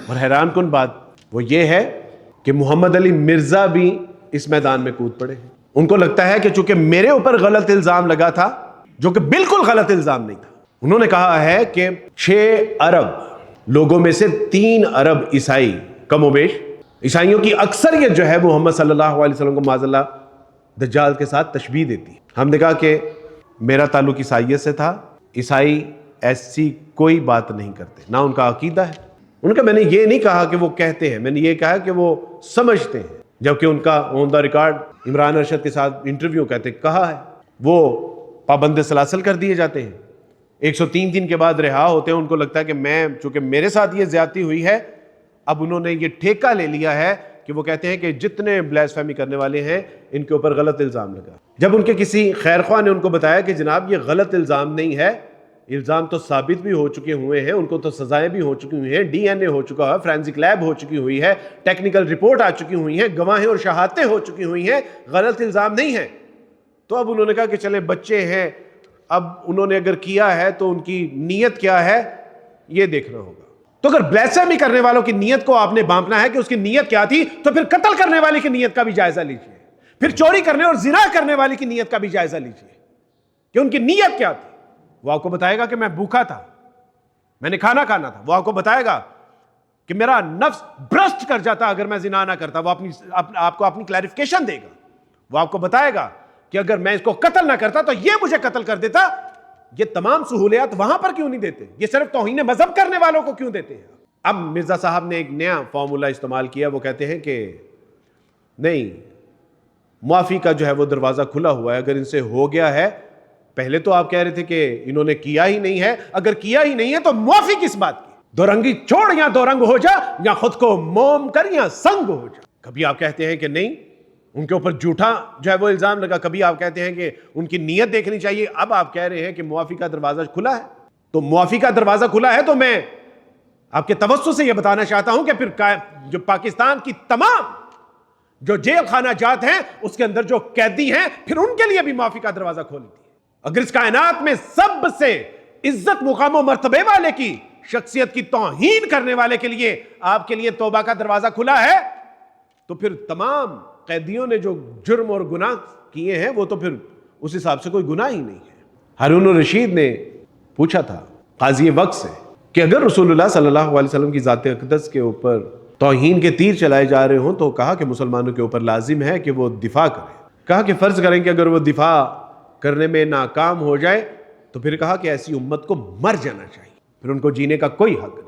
اور حیران کن بات وہ یہ ہے کہ محمد علی مرزا بھی اس میدان میں کود پڑے ہیں۔ ان کو لگتا ہے کہ چونکہ میرے اوپر غلط الزام لگا تھا، جو کہ بالکل غلط الزام نہیں تھا، انہوں نے کہا ہے کہ 6 ارب لوگوں میں سے 3 ارب عیسائی، کم و بیش عیسائیوں کی اکثریت جو ہے وہ محمد صلی اللہ علیہ وسلم کو معاذ اللہ دجال کے ساتھ تشبیہ دیتی ہے۔ ہم نے کہا کہ میرا تعلق عیسائیت سے تھا، عیسائی ایسی کوئی بات نہیں کرتے، نہ ان کا عقیدہ ہے۔ ان کا میں نے یہ نہیں کہا کہ وہ کہتے ہیں، میں نے یہ کہا کہ وہ سمجھتے ہیں، جبکہ ان کا آن دا ریکارڈ عمران ارشد کے ساتھ انٹرویو کہتے کہا ہے وہ پابند سلاسل کر دیے جاتے ہیں، 103 دن کے بعد رہا ہوتے ہیں۔ ان کو لگتا ہے کہ میں چونکہ میرے ساتھ یہ زیادتی ہوئی ہے، اب انہوں نے یہ ٹھیکہ لے لیا ہے کہ وہ کہتے ہیں کہ جتنے بلیسفیمی کرنے والے ہیں ان کے اوپر غلط الزام لگا۔ جب ان کے کسی خیر خواہ نے ان کو بتایا کہ جناب یہ غلط الزام نہیں ہے، الزام تو ثابت بھی ہو چکے ہوئے ہیں، ان کو تو سزائیں بھی ہو چکی ہوئی ہیں، ڈی این اے ہو چکا ہے، فرینزک لیب ہو چکی ہوئی ہے، ٹیکنیکل رپورٹ آ چکی ہوئی ہیں، گواہیں اور شہادتیں ہو چکی ہوئی ہیں، غلط الزام نہیں ہے۔ تو اب انہوں نے کہا کہ چلیں بچے ہیں، اب انہوں نے اگر کیا ہے تو ان کی نیت کیا ہے یہ دیکھنا ہوگا۔ تو اگر بلیسفیمی کرنے والوں کی نیت کو آپ نے بھانپنا ہے کہ اس کی نیت کیا تھی، تو پھر قتل کرنے والے کی نیت کا بھی جائزہ لیجئے، پھر چوری کرنے اور زنا کرنے والے کی نیت کا بھی جائزہ لیجئے کہ ان کی نیت کیا تھی۔ وہ آپ کو بتائے گا کہ میں بھوکا تھا، میں نے کھانا کھانا تھا، وہ آپ کو بتائے گا کہ میرا نفس برسٹ کر جاتا اگر میں زنا نہ کرتا، وہ آپ کو اپنی کلیریفیکیشن دے گا۔ وہ آپ کو بتائے گا کہ اگر میں اس کو قتل نہ کرتا تو یہ مجھے قتل کر دیتا۔ یہ تمام سہولیات وہاں پر کیوں نہیں دیتے؟ یہ صرف توہین مذہب کرنے والوں کو کیوں دیتے ہیں؟ اب مرزا صاحب نے ایک نیا فارمولا استعمال کیا، وہ کہتے ہیں کہ نہیں، معافی کا جو ہے وہ دروازہ کھلا ہوا ہے، اگر ان سے ہو گیا ہے، پہلے تو آپ کہہ رہے تھے کہ انہوں نے کیا ہی نہیں ہے، اگر کیا ہی نہیں ہے تو معافی کس بات کی؟ دو رنگی چھوڑ، یا دو رنگ ہو جا، یا خود کو موم کر، یا سنگ ہو جا۔ کبھی آپ کہتے ہیں کہ نہیں، ان کے اوپر جھوٹا جو ہے وہ الزام لگا، کبھی آپ کہتے ہیں کہ ان کی نیت دیکھنی چاہیے، اب آپ کہہ رہے ہیں کہ معافی کا دروازہ کھلا ہے۔ تو معافی کا دروازہ کھلا ہے تو میں آپ کے توسط سے یہ بتانا چاہتا ہوں کہ پھر جو پاکستان کی تمام جو جیل خانہ جات ہیں اس کے اندر جو قیدی ہیں، پھر ان کے لیے بھی معافی کا دروازہ کھول دیے۔ اگر اس کائنات میں سب سے عزت، مقام و مرتبے والے کی شخصیت کی توہین کرنے والے کے لیے آپ کے لیے توبہ کا دروازہ کھلا ہے، تو پھر تمام قیدیوں نے جو جرم اور گناہ کیے ہیں وہ تو پھر اس حساب سے کوئی گناہ ہی نہیں ہے۔ ہارون الرشید نے پوچھا تھا قاضی وقت سے کہ اگر رسول اللہ صلی اللہ علیہ وسلم کی ذات اقدس کے اوپر توہین کے تیر چلائے جا رہے ہوں تو کہا کہ مسلمانوں کے اوپر لازم ہے کہ وہ دفاع کریں۔ کہا کہ فرض کریں کہ اگر وہ دفاع کرنے میں ناکام ہو جائے تو پھر کہا کہ ایسی امت کو مر جانا چاہیے، پھر ان کو جینے کا کوئی حق نہیں۔